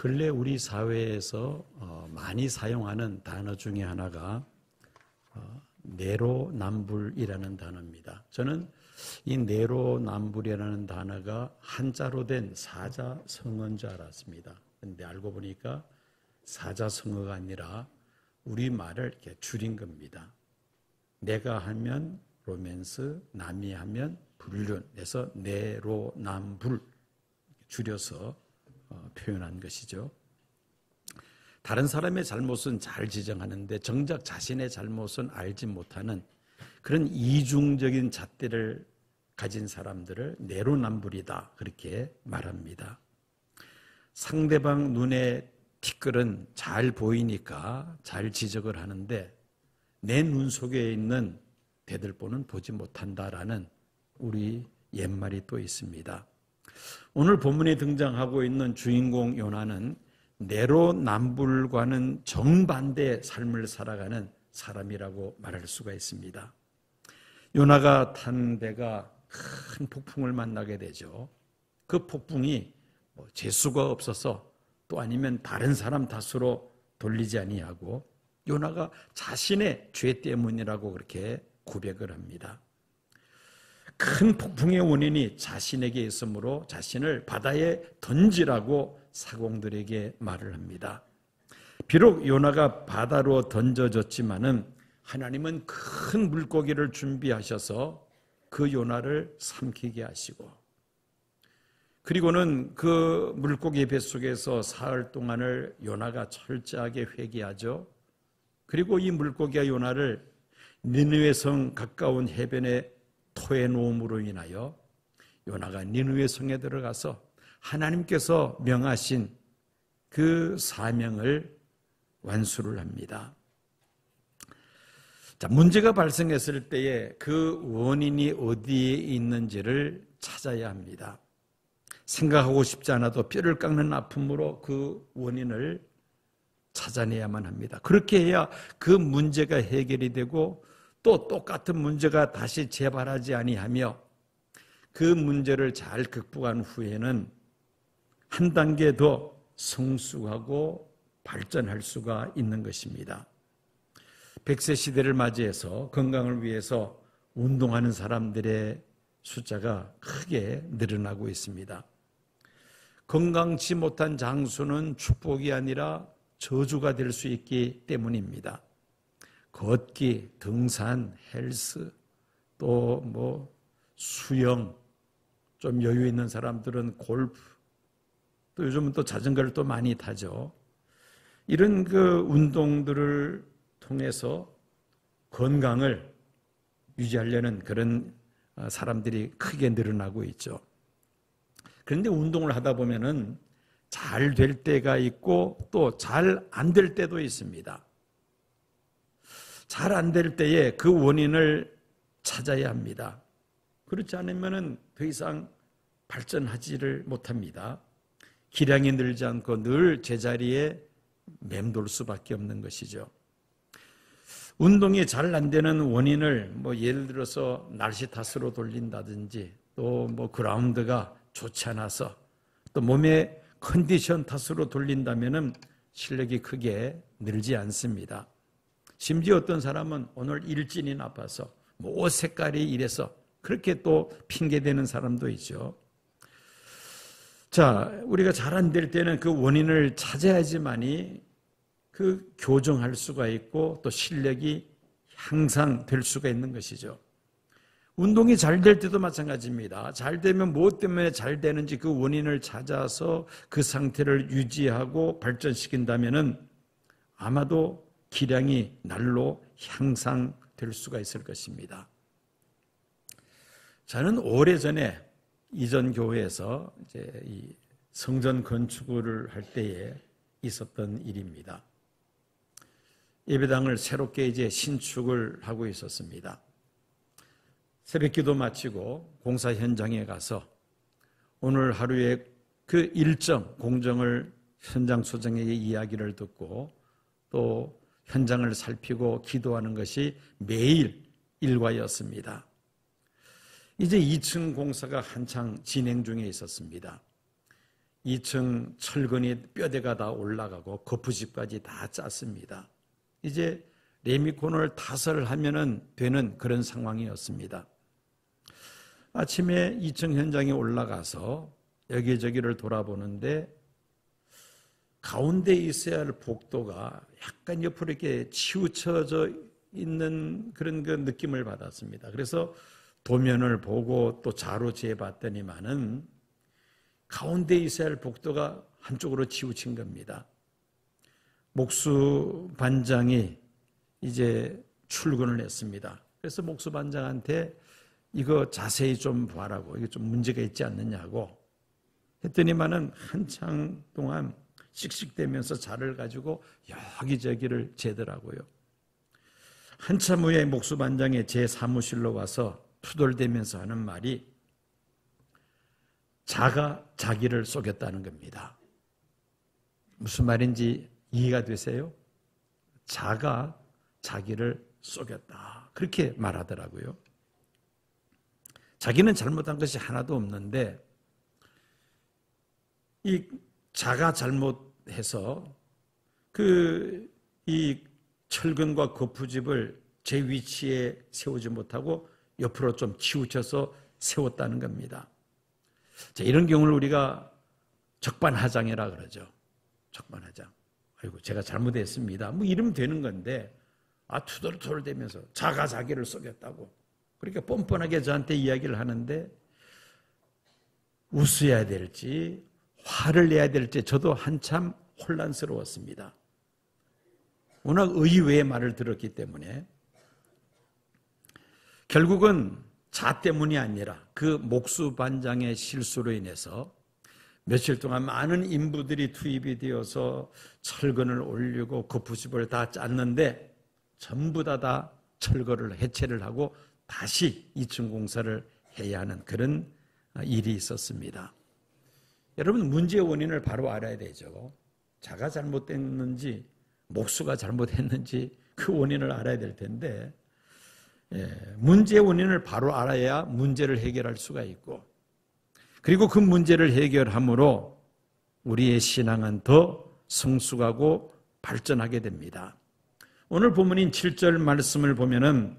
근래 우리 사회에서 많이 사용하는 단어 중에 하나가 내로남불이라는 단어입니다. 저는 이 내로남불이라는 단어가 한자로 된 사자성어인 줄 알았습니다. 그런데 알고 보니까 사자성어가 아니라 우리말을 이렇게 줄인 겁니다. 내가 하면 로맨스, 남이 하면 불륜, 그래서 내로남불 줄여서 표현한 것이죠. 다른 사람의 잘못은 잘 지적하는데 정작 자신의 잘못은 알지 못하는 그런 이중적인 잣대를 가진 사람들을 내로남불이다 그렇게 말합니다. 상대방 눈에 티끌은 잘 보이니까 잘 지적을 하는데 내 눈 속에 있는 대들보는 보지 못한다라는 우리 옛말이 또 있습니다. 오늘 본문에 등장하고 있는 주인공 요나는 내로남불과는 정반대의 삶을 살아가는 사람이라고 말할 수가 있습니다. 요나가 탄 배가 큰 폭풍을 만나게 되죠. 그 폭풍이 재수가 없어서 또 아니면 다른 사람 탓으로 돌리지 아니하고 요나가 자신의 죄 때문이라고 그렇게 고백을 합니다. 큰 폭풍의 원인이 자신에게 있으므로 자신을 바다에 던지라고 사공들에게 말을 합니다. 비록 요나가 바다로 던져졌지만은 하나님은 큰 물고기를 준비하셔서 그 요나를 삼키게 하시고 그리고는 그 물고기 뱃속에서 사흘 동안을 요나가 철저하게 회개하죠. 그리고 이 물고기가 요나를 니느웨 성 가까운 해변에 토해 놓음으로 인하여 요나가 니느웨 성에 들어가서 하나님께서 명하신 그 사명을 완수를 합니다. 자, 문제가 발생했을 때에 그 원인이 어디에 있는지를 찾아야 합니다. 생각하고 싶지 않아도 뼈를 깎는 아픔으로 그 원인을 찾아내야만 합니다. 그렇게 해야 그 문제가 해결이 되고 또 똑같은 문제가 다시 재발하지 아니하며 그 문제를 잘 극복한 후에는 한 단계 더 성숙하고 발전할 수가 있는 것입니다. 100세 시대를 맞이해서 건강을 위해서 운동하는 사람들의 숫자가 크게 늘어나고 있습니다. 건강치 못한 장수는 축복이 아니라 저주가 될 수 있기 때문입니다. 걷기, 등산, 헬스, 또 수영, 좀 여유 있는 사람들은 골프, 또 요즘은 또 자전거를 또 많이 타죠. 이런 그 운동들을 통해서 건강을 유지하려는 그런 사람들이 크게 늘어나고 있죠. 그런데 운동을 하다 보면은 잘 될 때가 있고 또 잘 안 될 때도 있습니다. 잘 안 될 때에 그 원인을 찾아야 합니다. 그렇지 않으면 더 이상 발전하지를 못합니다. 기량이 늘지 않고 늘 제자리에 맴돌 수밖에 없는 것이죠. 운동이 잘 안 되는 원인을 예를 들어서 날씨 탓으로 돌린다든지 또 그라운드가 좋지 않아서 또 몸의 컨디션 탓으로 돌린다면은 실력이 크게 늘지 않습니다. 심지어 어떤 사람은 오늘 일진이 나빠서 옷 색깔이 이래서 그렇게 또 핑계대는 사람도 있죠. 자, 우리가 잘 안 될 때는 그 원인을 찾아야지만이 그 교정할 수가 있고 또 실력이 향상될 수가 있는 것이죠. 운동이 잘 될 때도 마찬가지입니다. 잘 되면 무엇 때문에 잘 되는지 그 원인을 찾아서 그 상태를 유지하고 발전시킨다면은 아마도 기량이 날로 향상될 수가 있을 것입니다. 저는 오래전에 이전 교회에서 이제 이 성전 건축을 할 때에 있었던 일입니다. 예배당을 새롭게 이제 신축을 하고 있었습니다. 새벽 기도 마치고 공사 현장에 가서 오늘 하루의 그 일정, 공정을 현장 소장에게 이야기를 듣고 또 현장을 살피고 기도하는 것이 매일 일과였습니다. 이제 2층 공사가 한창 진행 중에 있었습니다. 2층 철근이 뼈대가 다 올라가고 거푸집까지 다 짰습니다. 이제 레미콘을 타설하면 되는 그런 상황이었습니다. 아침에 2층 현장에 올라가서 여기저기를 돌아보는데 가운데 있어야 할 복도가 약간 옆으로 이렇게 치우쳐져 있는 그런 그 느낌을 받았습니다. 그래서 도면을 보고 또 자로 재봤더니만은 가운데 있어야 할 복도가 한쪽으로 치우친 겁니다. 목수 반장이 이제 출근을 했습니다. 그래서 목수 반장한테 이거 자세히 좀 봐라고, 이게 좀 문제가 있지 않느냐고 했더니만은 한창 동안 씩씩대면서 자를 가지고 여기저기를 재더라고요. 한참 후에 목수 반장이 제 사무실로 와서 투덜대면서 하는 말이 자가 자기를 속였다는 겁니다. 무슨 말인지 이해가 되세요? 자가 자기를 속였다. 그렇게 말하더라고요. 자기는 잘못한 것이 하나도 없는데 이 자가 잘못해서 이 철근과 거푸집을 제 위치에 세우지 못하고 옆으로 좀 치우쳐서 세웠다는 겁니다. 자, 이런 경우를 우리가 적반하장이라 그러죠. 적반하장. 아이고, 제가 잘못했습니다. 뭐 이러면 되는 건데, 투덜투덜대면서 자가 자기를 속였다고. 그러니까 뻔뻔하게 저한테 이야기를 하는데, 웃어야 될지, 화를 내야 될지 저도 한참 혼란스러웠습니다. 워낙 의외의 말을 들었기 때문에. 결국은 자 때문이 아니라 그 목수 반장의 실수로 인해서 며칠 동안 많은 인부들이 투입이 되어서 철근을 올리고 거푸집을 다 짰는데 전부 다 철거를 해체를 하고 다시 2층 공사를 해야 하는 그런 일이 있었습니다. 여러분, 문제의 원인을 바로 알아야 되죠. 자가 잘못됐는지 목수가 잘못했는지 그 원인을 알아야 될 텐데, 문제의 원인을 바로 알아야 문제를 해결할 수가 있고, 그리고 그 문제를 해결함으로 우리의 신앙은 더 성숙하고 발전하게 됩니다. 오늘 본문인 7절 말씀을 보면은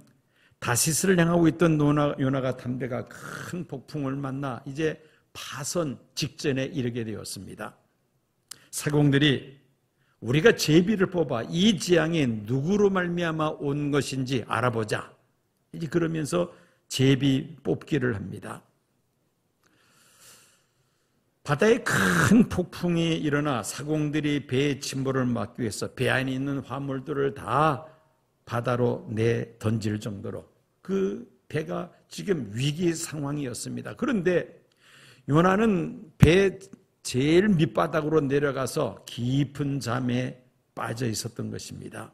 다시스를 향하고 있던 요나가 담대가 큰 폭풍을 만나 이제 파선 직전에 이르게 되었습니다. 사공들이 우리가 제비를 뽑아 이 재앙이 누구로 말미암아 온 것인지 알아보자. 이제 그러면서 제비 뽑기를 합니다. 바다에 큰 폭풍이 일어나 사공들이 배의 침몰을 막기 위해서 배 안에 있는 화물들을 다 바다로 내던질 정도로 그 배가 지금 위기 상황이었습니다. 그런데 요나는 배 제일 밑바닥으로 내려가서 깊은 잠에 빠져 있었던 것입니다.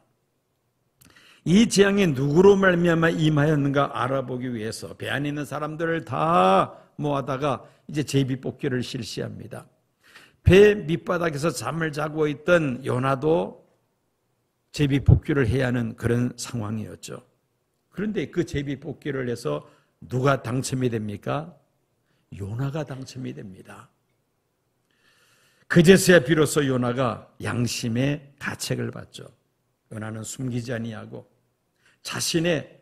이 재앙이 누구로 말미암아 임하였는가 알아보기 위해서 배 안에 있는 사람들을 다 모아다가 이제 제비뽑기를 실시합니다. 배 밑바닥에서 잠을 자고 있던 요나도 제비뽑기를 해야 하는 그런 상황이었죠. 그런데 그 제비뽑기를 해서 누가 당첨이 됩니까? 요나가 당첨이 됩니다. 그제서야 비로소 요나가 양심의 가책을 받죠. 요나는 숨기지 아니하고 자신의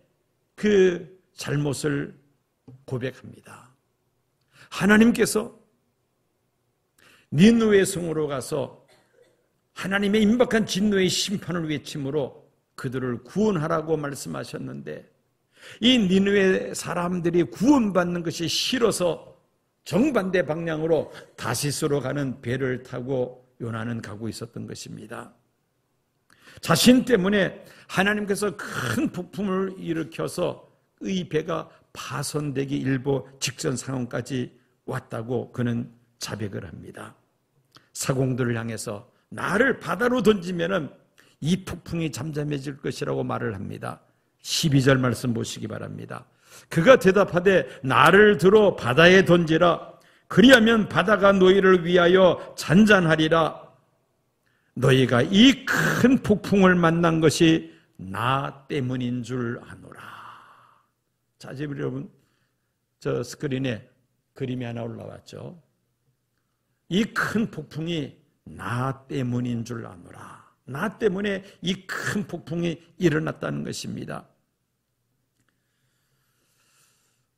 그 잘못을 고백합니다. 하나님께서 니느웨 성으로 가서 하나님의 임박한 진노의 심판을 외침으로 그들을 구원하라고 말씀하셨는데 이 니느웨 사람들이 구원받는 것이 싫어서 정반대 방향으로 다시스로 가는 배를 타고 요나는 가고 있었던 것입니다. 자신 때문에 하나님께서 큰 폭풍을 일으켜서 이 배가 파손되기 일보 직전 상황까지 왔다고 그는 자백을 합니다. 사공들을 향해서 나를 바다로 던지면은 이 폭풍이 잠잠해질 것이라고 말을 합니다. 12절 말씀 보시기 바랍니다. 그가 대답하되 나를 들어 바다에 던지라. 그리하면 바다가 너희를 위하여 잔잔하리라. 너희가 이 큰 폭풍을 만난 것이 나 때문인 줄 아노라. 자, 지금 여러분, 저 스크린에 그림이 하나 올라왔죠. 이 큰 폭풍이 나 때문인 줄 아노라. 나 때문에 이 큰 폭풍이 일어났다는 것입니다.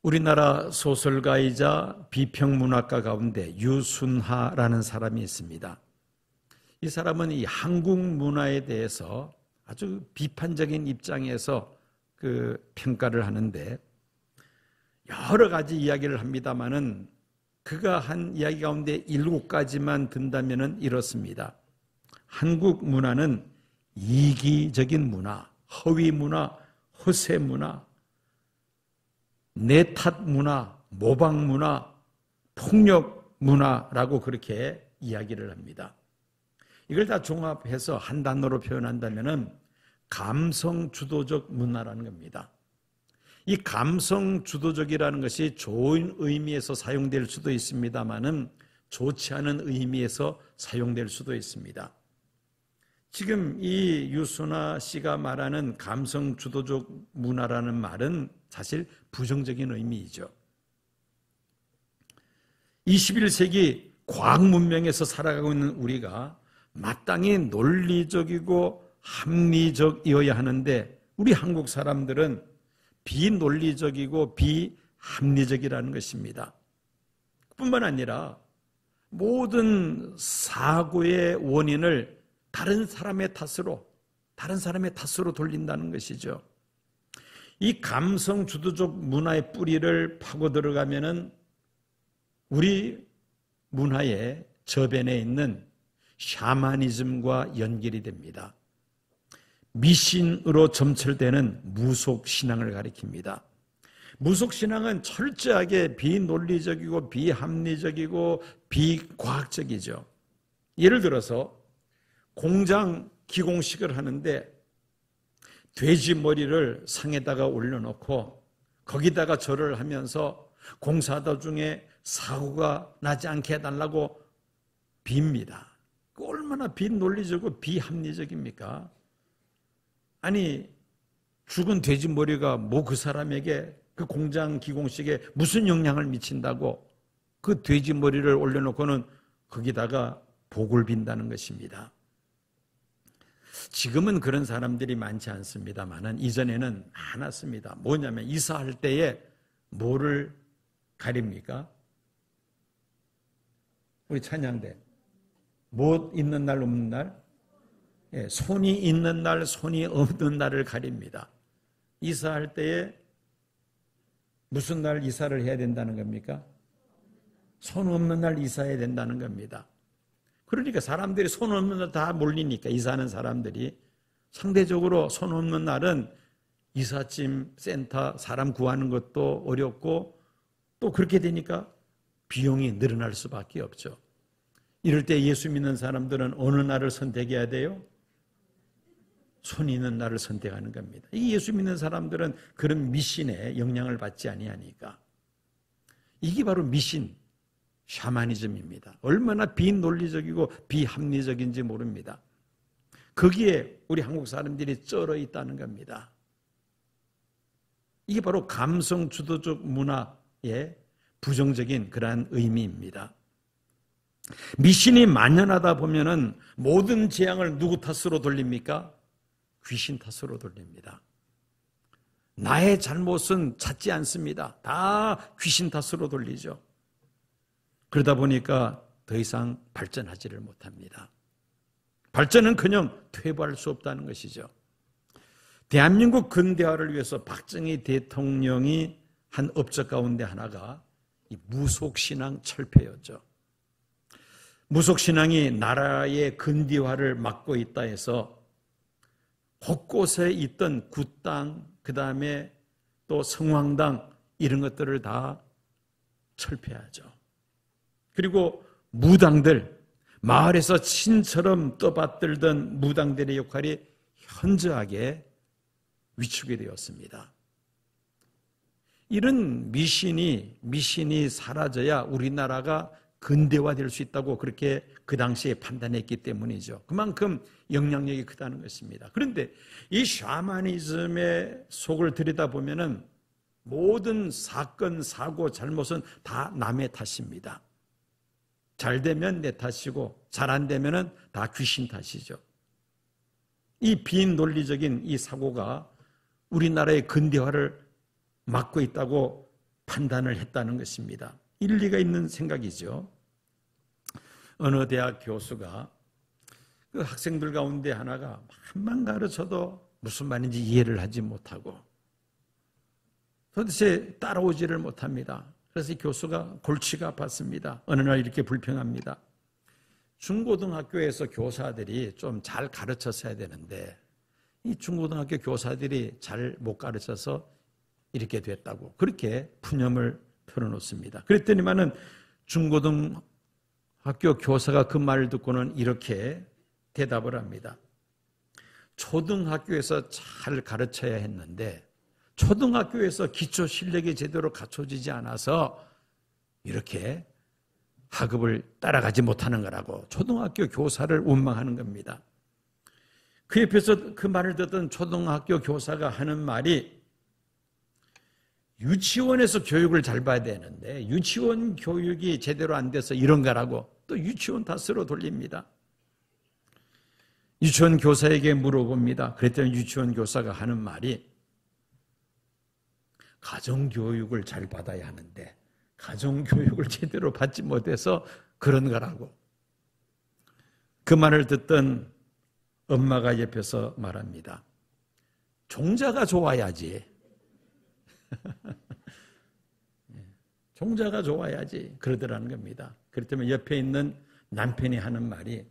우리나라 소설가이자 비평문학가 가운데 유순하라는 사람이 있습니다. 이 사람은 이 한국 문화에 대해서 아주 비판적인 입장에서 그 평가를 하는데 여러 가지 이야기를 합니다마는 그가 한 이야기 가운데 7가지만 든다면은 이렇습니다. 한국 문화는 이기적인 문화, 허위 문화, 허세 문화, 내탓 문화, 모방 문화, 폭력 문화라고 그렇게 이야기를 합니다. 이걸 다 종합해서 한 단어로 표현한다면은 감성 주도적 문화라는 겁니다. 이 감성 주도적이라는 것이 좋은 의미에서 사용될 수도 있습니다만은 좋지 않은 의미에서 사용될 수도 있습니다. 지금 이 유순하 씨가 말하는 감성 주도적 문화라는 말은 사실 부정적인 의미이죠. 21세기 과학 문명에서 살아가고 있는 우리가 마땅히 논리적이고 합리적이어야 하는데 우리 한국 사람들은 비논리적이고 비합리적이라는 것입니다. 뿐만 아니라 모든 사고의 원인을 다른 사람의 탓으로 돌린다는 것이죠. 이 감성 주도적 문화의 뿌리를 파고 들어가면은 우리 문화의 저변에 있는 샤머니즘과 연결이 됩니다. 미신으로 점철되는 무속신앙을 가리킵니다. 무속신앙은 철저하게 비논리적이고 비합리적이고 비과학적이죠. 예를 들어서 공장 기공식을 하는데 돼지 머리를 상에다가 올려놓고 거기다가 절을 하면서 공사하다 중에 사고가 나지 않게 해달라고 빕니다. 얼마나 비논리적이고 비합리적입니까? 아니 죽은 돼지 머리가 뭐 그 사람에게 그 공장 기공식에 무슨 영향을 미친다고 그 돼지 머리를 올려놓고는 거기다가 복을 빈다는 것입니다. 지금은 그런 사람들이 많지 않습니다만은 이전에는 많았습니다. 뭐냐면 이사할 때에 뭐를 가립니까? 우리 찬양대 뭐 있는 날 없는 날? 예, 손이 있는 날 손이 없는 날을 가립니다. 이사할 때에 무슨 날 이사를 해야 된다는 겁니까? 손 없는 날 이사해야 된다는 겁니다. 그러니까 사람들이 손 없는 날 다 몰리니까 이사하는 사람들이 상대적으로 손 없는 날은 이삿짐 센터 사람 구하는 것도 어렵고 또 그렇게 되니까 비용이 늘어날 수밖에 없죠. 이럴 때 예수 믿는 사람들은 어느 날을 선택해야 돼요? 손이 있는 날을 선택하는 겁니다. 이 예수 믿는 사람들은 그런 미신에 영향을 받지 아니하니까. 이게 바로 미신, 샤머니즘입니다. 얼마나 비논리적이고 비합리적인지 모릅니다. 거기에 우리 한국 사람들이 쩔어 있다는 겁니다. 이게 바로 감성 주도적 문화의 부정적인 그러한 의미입니다. 미신이 만연하다 보면은 모든 재앙을 누구 탓으로 돌립니까? 귀신 탓으로 돌립니다. 나의 잘못은 찾지 않습니다. 다 귀신 탓으로 돌리죠. 그러다 보니까 더 이상 발전하지를 못합니다. 발전은커녕 퇴보할 수 없다는 것이죠. 대한민국 근대화를 위해서 박정희 대통령이 한 업적 가운데 하나가 이 무속신앙 철폐였죠. 무속신앙이 나라의 근대화를 막고 있다 해서 곳곳에 있던 굿당, 그 다음에 또 성황당 이런 것들을 다 철폐하죠. 그리고 무당들, 마을에서 신처럼 떠받들던 무당들의 역할이 현저하게 위축이 되었습니다. 이런 미신이 사라져야 우리나라가 근대화될 수 있다고 그렇게 그 당시에 판단했기 때문이죠. 그만큼 영향력이 크다는 것입니다. 그런데 이 샤머니즘의 속을 들여다보면은 모든 사건, 사고, 잘못은 다 남의 탓입니다. 잘 되면 내 탓이고 잘 안 되면 다 귀신 탓이죠. 이 비논리적인 이 사고가 우리나라의 근대화를 막고 있다고 판단을 했다는 것입니다. 일리가 있는 생각이죠. 어느 대학 교수가 그 학생들 가운데 하나가 한만 가르쳐도 무슨 말인지 이해를 하지 못하고 도대체 따라오지를 못합니다. 그래서 이 교수가 골치가 아팠습니다. 어느 날 이렇게 불평합니다. 중고등학교에서 교사들이 좀 잘 가르쳤어야 되는데 이 중고등학교 교사들이 잘 못 가르쳐서 이렇게 됐다고 그렇게 푸념을 털어놓습니다. 그랬더니만은 중고등학교 교사가 그 말을 듣고는 이렇게 대답을 합니다. 초등학교에서 잘 가르쳐야 했는데 초등학교에서 기초 실력이 제대로 갖춰지지 않아서 이렇게 학업을 따라가지 못하는 거라고 초등학교 교사를 원망하는 겁니다. 그 옆에서 그 말을 듣던 초등학교 교사가 하는 말이 유치원에서 교육을 잘 봐야 되는데 유치원 교육이 제대로 안 돼서 이런 거라고 또 유치원 탓으로 돌립니다. 유치원 교사에게 물어봅니다. 그랬더니 유치원 교사가 하는 말이 가정교육을 잘 받아야 하는데 가정교육을 제대로 받지 못해서 그런 거라고. 그 말을 듣던 엄마가 옆에서 말합니다. 종자가 좋아야지. 종자가 좋아야지. 그러더라는 겁니다. 그렇다면 옆에 있는 남편이 하는 말이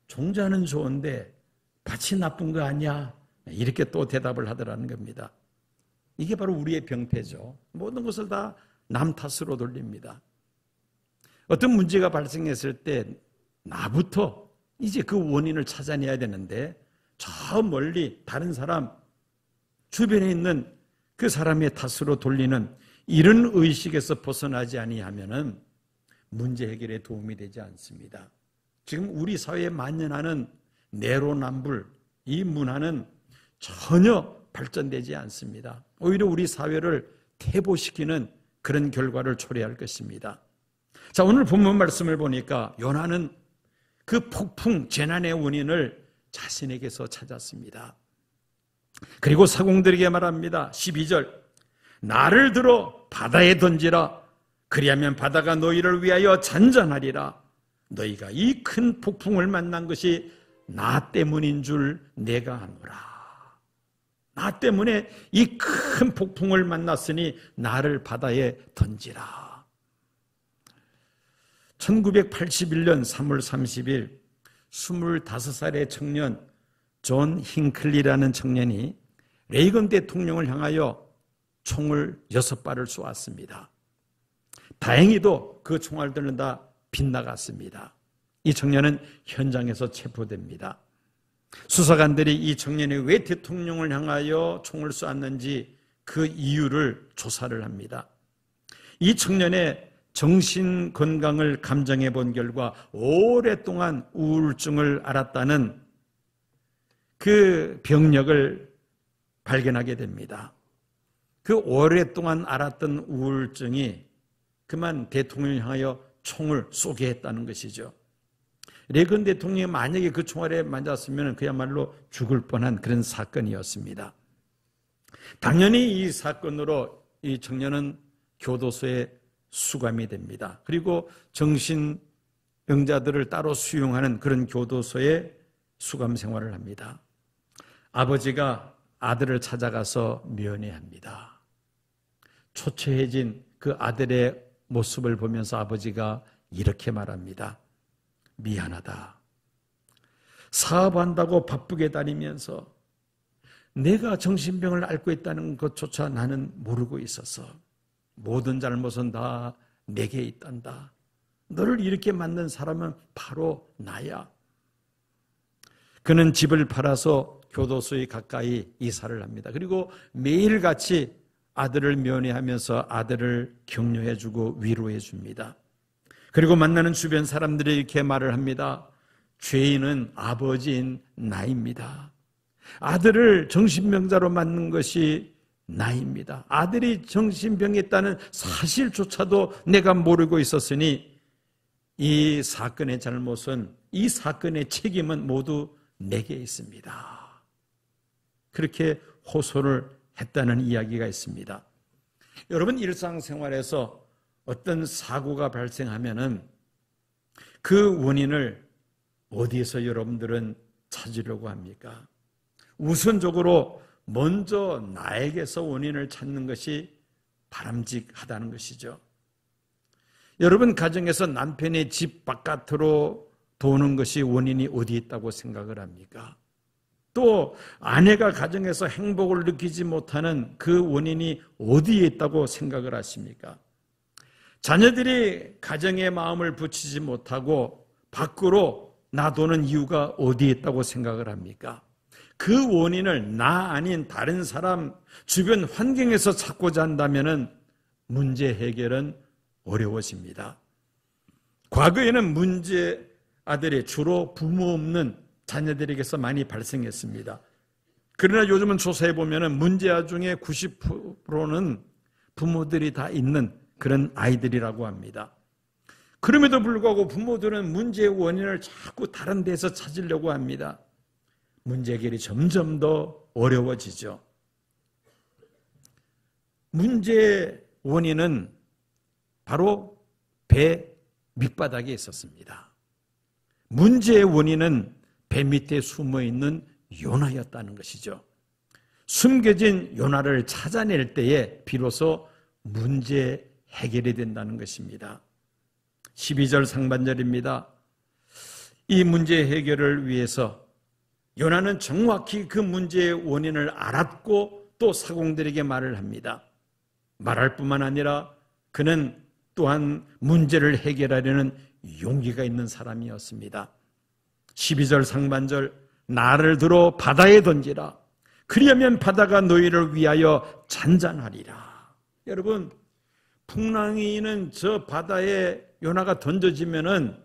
종자는 좋은데 밭이 나쁜 거 아니야? 이렇게 또 대답을 하더라는 겁니다. 이게 바로 우리의 병폐죠. 모든 것을 다 남 탓으로 돌립니다. 어떤 문제가 발생했을 때 나부터 이제 그 원인을 찾아내야 되는데 저 멀리 다른 사람 주변에 있는 그 사람의 탓으로 돌리는 이런 의식에서 벗어나지 아니하면은 문제 해결에 도움이 되지 않습니다. 지금 우리 사회에 만연하는 내로남불 이 문화는 전혀 발전되지 않습니다. 오히려 우리 사회를 퇴보시키는 그런 결과를 초래할 것입니다. 자, 오늘 본문 말씀을 보니까 요나는 그 폭풍 재난의 원인을 자신에게서 찾았습니다. 그리고 사공들에게 말합니다. 12절 나를 들어 바다에 던지라. 그리하면 바다가 너희를 위하여 잔잔하리라. 너희가 이 큰 폭풍을 만난 것이 나 때문인 줄 내가 아노라. 나 때문에 이 큰 폭풍을 만났으니 나를 바다에 던지라. 1981년 3월 30일 25살의 청년 존 힌클리라는 청년이 레이건 대통령을 향하여 총을 6발을 쏘았습니다. 다행히도 그 총알들은 다 빗나갔습니다. 이 청년은 현장에서 체포됩니다. 수사관들이 이 청년이 왜 대통령을 향하여 총을 쏘았는지 그 이유를 조사를 합니다. 이 청년의 정신 건강을 감정해 본 결과 오랫동안 우울증을 앓았다는 그 병력을 발견하게 됩니다. 그 오랫동안 앓았던 우울증이 그만 대통령을 향하여 총을 쏘게 했다는 것이죠. 레이건 대통령이 만약에 그 총알에 맞았으면 그야말로 죽을 뻔한 그런 사건이었습니다. 당연히 이 사건으로 이 청년은 교도소에 수감이 됩니다. 그리고 정신병자들을 따로 수용하는 그런 교도소에 수감 생활을 합니다. 아버지가 아들을 찾아가서 면회합니다. 초췌해진 그 아들의 모습을 보면서 아버지가 이렇게 말합니다. 미안하다. 사업한다고 바쁘게 다니면서 내가 정신병을 앓고 있다는 것조차 나는 모르고 있었어. 모든 잘못은 다 내게 있단다. 너를 이렇게 만든 사람은 바로 나야. 그는 집을 팔아서 교도소에 가까이 이사를 합니다. 그리고 매일같이 아들을 면회하면서 아들을 격려해주고 위로해줍니다. 그리고 만나는 주변 사람들이 이렇게 말을 합니다. 죄인은 아버지인 나입니다. 아들을 정신병자로 만든 것이 나입니다. 아들이 정신병에 있다는 사실조차도 내가 모르고 있었으니 이 사건의 잘못은, 이 사건의 책임은 모두 내게 있습니다. 그렇게 호소를 했다는 이야기가 있습니다. 여러분, 일상생활에서 어떤 사고가 발생하면은 그 원인을 어디에서 여러분들은 찾으려고 합니까? 우선적으로 먼저 나에게서 원인을 찾는 것이 바람직하다는 것이죠. 여러분 가정에서 남편의 집 바깥으로 도는 것이 원인이 어디 있다고 생각을 합니까? 또 아내가 가정에서 행복을 느끼지 못하는 그 원인이 어디에 있다고 생각을 하십니까? 자녀들이 가정의 마음을 붙이지 못하고 밖으로 놔두는 이유가 어디에 있다고 생각을 합니까? 그 원인을 나 아닌 다른 사람, 주변 환경에서 찾고자 한다면 문제 해결은 어려워집니다. 과거에는 문제 아들이 주로 부모 없는 자녀들에게서 많이 발생했습니다. 그러나 요즘은 조사해 보면 문제아 중에 90%는 부모들이 다 있는 그런 아이들이라고 합니다. 그럼에도 불구하고 부모들은 문제의 원인을 자꾸 다른 데서 찾으려고 합니다. 문제 해결이 점점 더 어려워지죠. 문제의 원인은 바로 배 밑바닥에 있었습니다. 문제의 원인은 배 밑에 숨어있는 요나였다는 것이죠. 숨겨진 요나를 찾아낼 때에 비로소 문제 해결이 된다는 것입니다. 12절 상반절입니다. 이 문제 해결을 위해서 요나는 정확히 그 문제의 원인을 알았고 또 사공들에게 말을 합니다. 말할 뿐만 아니라 그는 또한 문제를 해결하려는 용기가 있는 사람이었습니다. 12절 상반절, 나를 들어 바다에 던지라. 그리하면 바다가 너희를 위하여 잔잔하리라. 여러분, 풍랑이는 저 바다에 요나가 던져지면은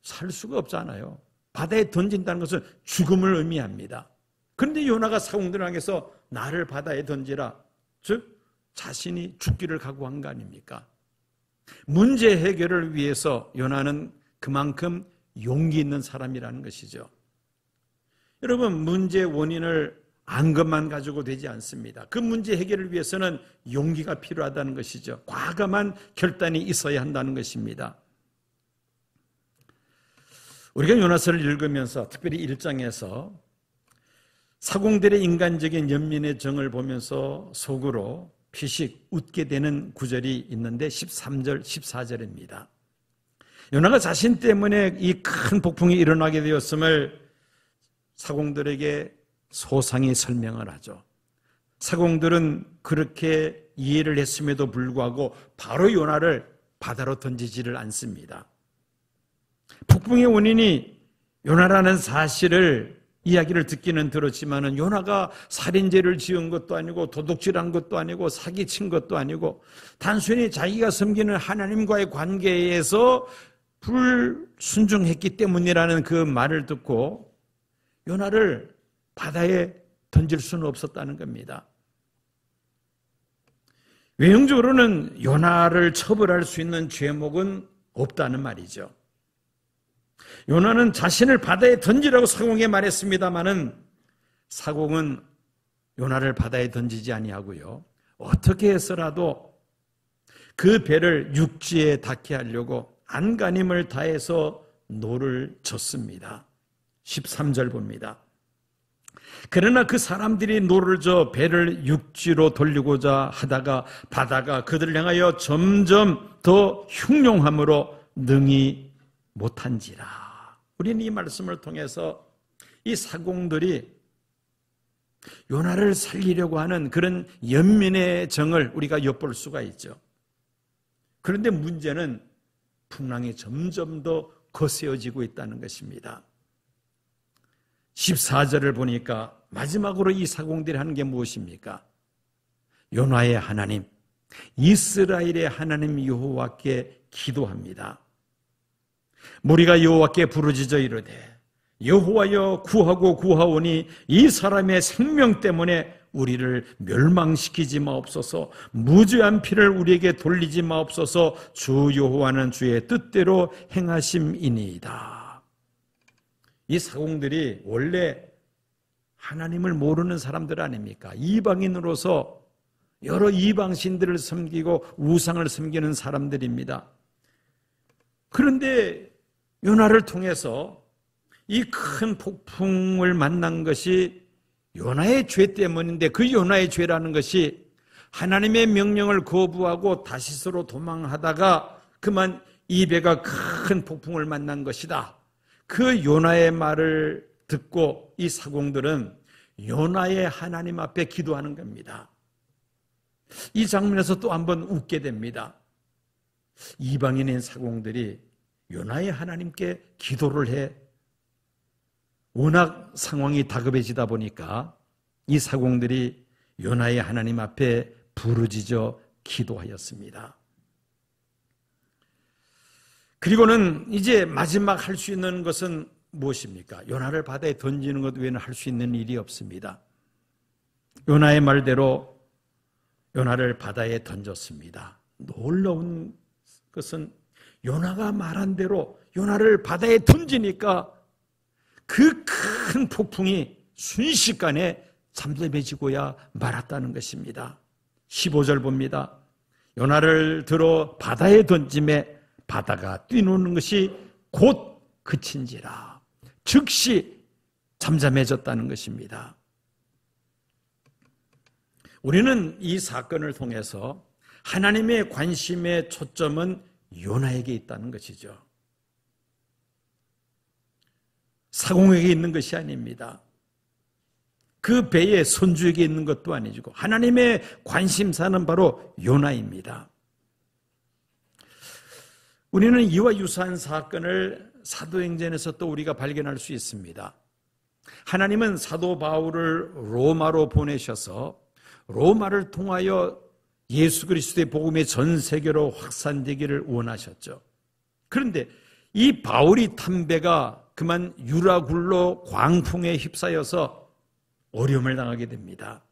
살 수가 없잖아요. 바다에 던진다는 것은 죽음을 의미합니다. 그런데 요나가 사공들을 향해서 나를 바다에 던지라. 즉 자신이 죽기를 각오한 거 아닙니까? 문제 해결을 위해서 요나는 그만큼 용기 있는 사람이라는 것이죠. 여러분, 문제의 원인을 안 것만 가지고 되지 않습니다. 그 문제 해결을 위해서는 용기가 필요하다는 것이죠. 과감한 결단이 있어야 한다는 것입니다. 우리가 요나서를 읽으면서 특별히 1장에서 사공들의 인간적인 연민의 정을 보면서 속으로 피식 웃게 되는 구절이 있는데 13절, 14절입니다. 요나가 자신 때문에 이 큰 폭풍이 일어나게 되었음을 사공들에게 소상히 설명을 하죠. 사공들은 그렇게 이해를 했음에도 불구하고 바로 요나를 바다로 던지지를 않습니다. 폭풍의 원인이 요나라는 사실을 이야기를 듣기는 들었지만은 요나가 살인죄를 지은 것도 아니고 도둑질한 것도 아니고 사기친 것도 아니고 단순히 자기가 섬기는 하나님과의 관계에서 불순종했기 때문이라는 그 말을 듣고 요나를 바다에 던질 수는 없었다는 겁니다. 외형적으로는 요나를 처벌할 수 있는 죄목은 없다는 말이죠. 요나는 자신을 바다에 던지라고 사공에게 말했습니다마는 사공은 요나를 바다에 던지지 아니하고요. 어떻게 해서라도 그 배를 육지에 닿게 하려고 안간힘을 다해서 노를 젓습니다. 13절 봅니다. 그러나 그 사람들이 노를 저 배를 육지로 돌리고자 하다가 바다가 그들을 향하여 점점 더 흉룡함으로 능히 못한지라. 우리는 이 말씀을 통해서 이 사공들이 요나를 살리려고 하는 그런 연민의 정을 우리가 엿볼 수가 있죠. 그런데 문제는 풍랑이 점점 더 거세어지고 있다는 것입니다. 14절을 보니까 마지막으로 이 사공들이 하는 게 무엇입니까? 요나의 하나님, 이스라엘의 하나님 여호와께 기도합니다. 무리가 여호와께 부르짖어 이르되 여호와여 구하고 구하오니 이 사람의 생명 때문에 우리를 멸망시키지 마옵소서. 무죄한 피를 우리에게 돌리지 마옵소서. 주 여호와는 주의 뜻대로 행하심이니이다. 이 사공들이 원래 하나님을 모르는 사람들 아닙니까? 이방인으로서 여러 이방신들을 섬기고 우상을 섬기는 사람들입니다. 그런데 요나를 통해서 이 큰 폭풍을 만난 것이 요나의 죄 때문인데, 그 요나의 죄라는 것이 하나님의 명령을 거부하고 다시스로 도망하다가 그만 이 배가 큰 폭풍을 만난 것이다. 그 요나의 말을 듣고 이 사공들은 요나의 하나님 앞에 기도하는 겁니다. 이 장면에서 또 한번 웃게 됩니다. 이방인인 사공들이 요나의 하나님께 기도를 해. 워낙 상황이 다급해지다 보니까 이 사공들이 요나의 하나님 앞에 부르짖어 기도하였습니다. 그리고는 이제 마지막 할 수 있는 것은 무엇입니까? 요나를 바다에 던지는 것 외에는 할 수 있는 일이 없습니다. 요나의 말대로 요나를 바다에 던졌습니다. 놀라운 것은 요나가 말한 대로 요나를 바다에 던지니까 그 큰 폭풍이 순식간에 잠잠해지고야 말았다는 것입니다. 15절 봅니다. 요나를 들어 바다에 던짐에 바다가 뛰노는 것이 곧 그친지라. 즉시 잠잠해졌다는 것입니다. 우리는 이 사건을 통해서 하나님의 관심의 초점은 요나에게 있다는 것이죠. 사공에게 있는 것이 아닙니다. 그 배의 선주에게 있는 것도 아니고 하나님의 관심사는 바로 요나입니다. 우리는 이와 유사한 사건을 사도행전에서 또 우리가 발견할 수 있습니다. 하나님은 사도 바울을 로마로 보내셔서 로마를 통하여 예수 그리스도의 복음이 전 세계로 확산되기를 원하셨죠. 그런데 이 바울이 탄 배가 그만 유라굴로 광풍에 휩싸여서 어려움을 당하게 됩니다.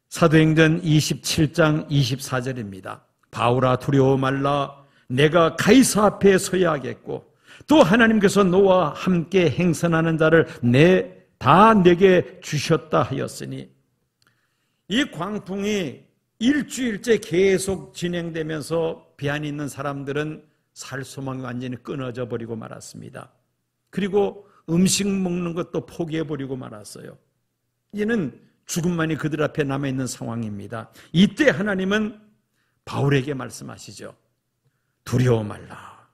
사도행전 27장 24절입니다. 바울아 두려워 말라. 내가 가이사 앞에 서야 하겠고 또 하나님께서 너와 함께 행선하는 자를 다 내게 주셨다 하였으니, 이 광풍이 일주일째 계속 진행되면서 배 안에 있는 사람들은 살 소망이 완전히 끊어져 버리고 말았습니다. 그리고 음식 먹는 것도 포기해버리고 말았어요. 이는 죽음만이 그들 앞에 남아있는 상황입니다. 이때 하나님은 바울에게 말씀하시죠. 두려워 말라.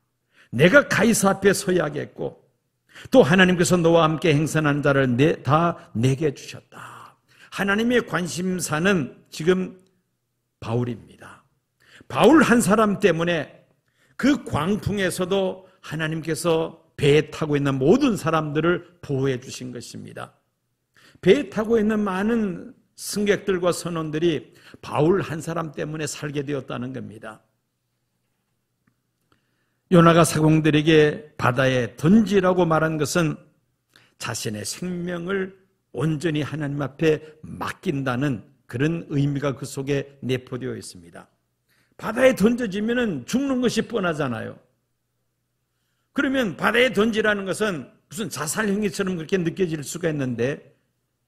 내가 가이사 앞에 서야겠고 또 하나님께서 너와 함께 행선하는 자를 다 내게 주셨다. 하나님의 관심사는 지금 바울입니다. 바울 한 사람 때문에 그 광풍에서도 하나님께서 배에 타고 있는 모든 사람들을 보호해 주신 것입니다. 배에 타고 있는 많은 승객들과 선원들이 바울 한 사람 때문에 살게 되었다는 겁니다. 요나가 사공들에게 바다에 던지라고 말한 것은 자신의 생명을 온전히 하나님 앞에 맡긴다는 그런 의미가 그 속에 내포되어 있습니다. 바다에 던져지면 죽는 것이 뻔하잖아요. 그러면 바다에 던지라는 것은 무슨 자살 행위처럼 그렇게 느껴질 수가 있는데,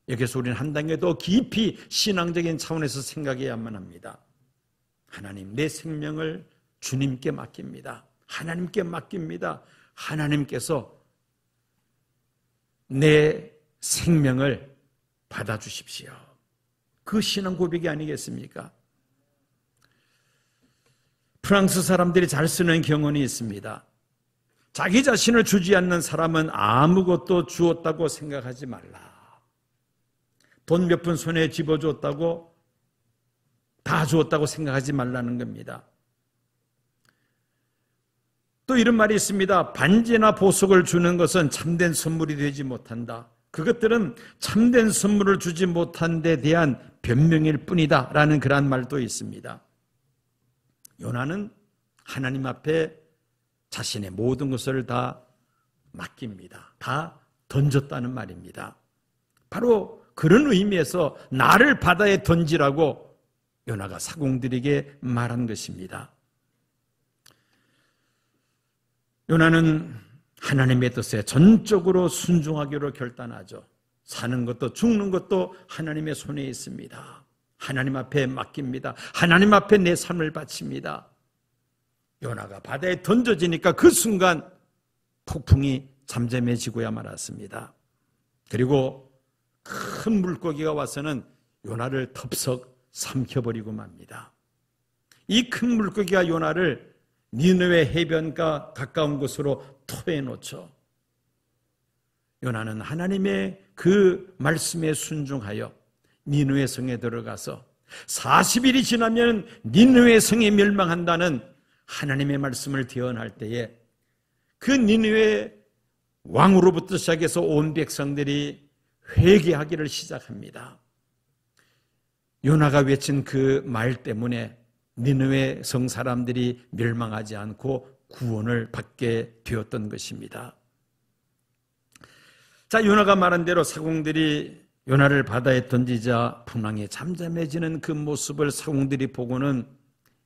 여기서 우리는 한 단계 더 깊이 신앙적인 차원에서 생각해야만 합니다. 하나님, 내 생명을 주님께 맡깁니다. 하나님께 맡깁니다. 하나님께서 내 생명을 받아주십시오. 그 신앙 고백이 아니겠습니까? 프랑스 사람들이 잘 쓰는 경언이 있습니다. 자기 자신을 주지 않는 사람은 아무것도 주었다고 생각하지 말라. 돈 몇 푼 손에 집어줬다고 다 주었다고 생각하지 말라는 겁니다. 또 이런 말이 있습니다. 반지나 보석을 주는 것은 참된 선물이 되지 못한다. 그것들은 참된 선물을 주지 못한 데 대한 변명일 뿐이다 라는 그런 말도 있습니다. 요나는 하나님 앞에 자신의 모든 것을 다 맡깁니다. 다 던졌다는 말입니다. 바로 그런 의미에서 나를 바다에 던지라고 요나가 사공들에게 말한 것입니다. 요나는 하나님의 뜻에 전적으로 순종하기로 결단하죠. 사는 것도 죽는 것도 하나님의 손에 있습니다. 하나님 앞에 맡깁니다. 하나님 앞에 내 삶을 바칩니다. 요나가 바다에 던져지니까 그 순간 폭풍이 잠잠해지고야 말았습니다. 그리고 큰 물고기가 와서는 요나를 덥석 삼켜버리고 맙니다. 이 큰 물고기가 요나를 니느웨 해변가 가까운 곳으로 토해놓죠. 요나는 하나님의 그 말씀에 순종하여 니느웨 성에 들어가서 40일이 지나면 니느웨 성이 멸망한다는 하나님의 말씀을 대언할 때에 그 니느웨 왕으로부터 시작해서 온 백성들이 회개하기를 시작합니다. 요나가 외친 그 말 때문에 니느웨 성 사람들이 멸망하지 않고 구원을 받게 되었던 것입니다. 자, 요나가 말한 대로 사공들이 요나를 바다에 던지자 풍랑이 잠잠해지는 그 모습을 사공들이 보고는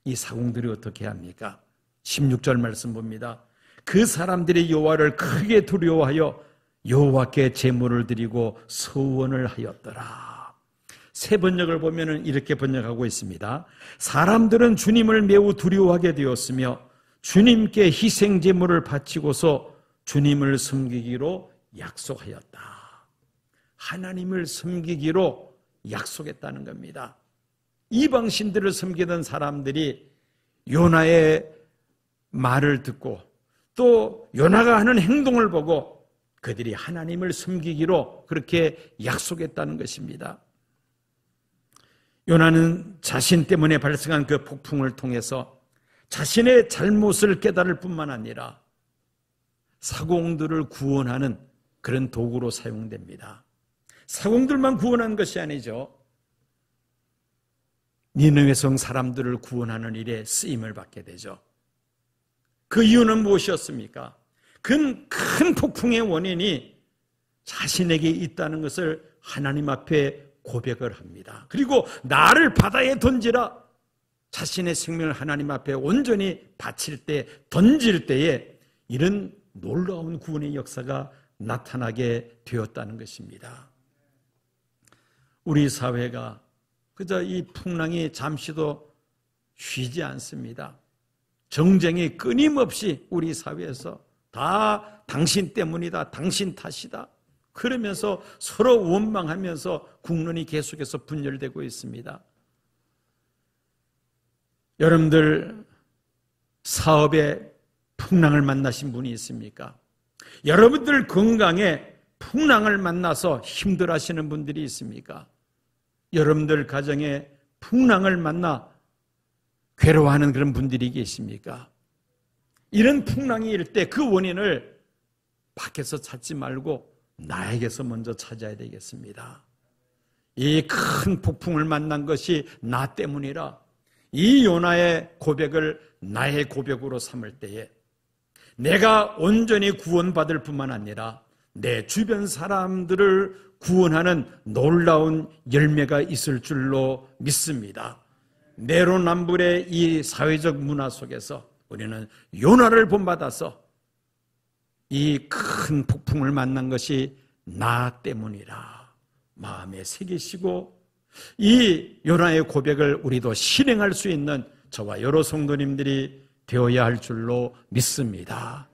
이 사공들이 어떻게 합니까? 16절 말씀 봅니다. 그 사람들이 여호와를 크게 두려워하여 여호와께 제물을 드리고 서원을 하였더라. 새 번역을 보면 이렇게 번역하고 있습니다. 사람들은 주님을 매우 두려워하게 되었으며 주님께 희생 제물을 바치고서 주님을 섬기기로 약속하였다. 하나님을 섬기기로 약속했다는 겁니다. 이방신들을 섬기던 사람들이 요나의 말을 듣고 또 요나가 하는 행동을 보고 그들이 하나님을 섬기기로 그렇게 약속했다는 것입니다. 요나는 자신 때문에 발생한 그 폭풍을 통해서 자신의 잘못을 깨달을 뿐만 아니라 사공들을 구원하는 그런 도구로 사용됩니다. 사공들만 구원한 것이 아니죠. 니느웨 성 사람들을 구원하는 일에 쓰임을 받게 되죠. 그 이유는 무엇이었습니까? 큰 폭풍의 원인이 자신에게 있다는 것을 하나님 앞에 고백을 합니다. 그리고 나를 바다에 던지라, 자신의 생명을 하나님 앞에 온전히 바칠 때, 던질 때에 이런 놀라운 구원의 역사가 나타나게 되었다는 것입니다. 우리 사회가 그저 이 풍랑이 잠시도 쉬지 않습니다. 정쟁이 끊임없이 우리 사회에서 다 당신 때문이다, 당신 탓이다, 그러면서 서로 원망하면서 국론이 계속해서 분열되고 있습니다. 여러분들 사업에 풍랑을 만나신 분이 있습니까? 여러분들 건강에 풍랑을 만나서 힘들어하시는 분들이 있습니까? 여러분들 가정에 풍랑을 만나 괴로워하는 그런 분들이 계십니까? 이런 풍랑이 일 때 그 원인을 밖에서 찾지 말고 나에게서 먼저 찾아야 되겠습니다. 이 큰 폭풍을 만난 것이 나 때문이라 이 요나의 고백을 나의 고백으로 삼을 때에 내가 온전히 구원받을 뿐만 아니라 내 주변 사람들을 구원하는 놀라운 열매가 있을 줄로 믿습니다. 내로남불의 이 사회적 문화 속에서 우리는 요나를 본받아서 이 큰 폭풍을 만난 것이 나 때문이라 마음에 새기시고 이 요나의 고백을 우리도 실행할 수 있는 저와 여러 성도님들이 되어야 할 줄로 믿습니다.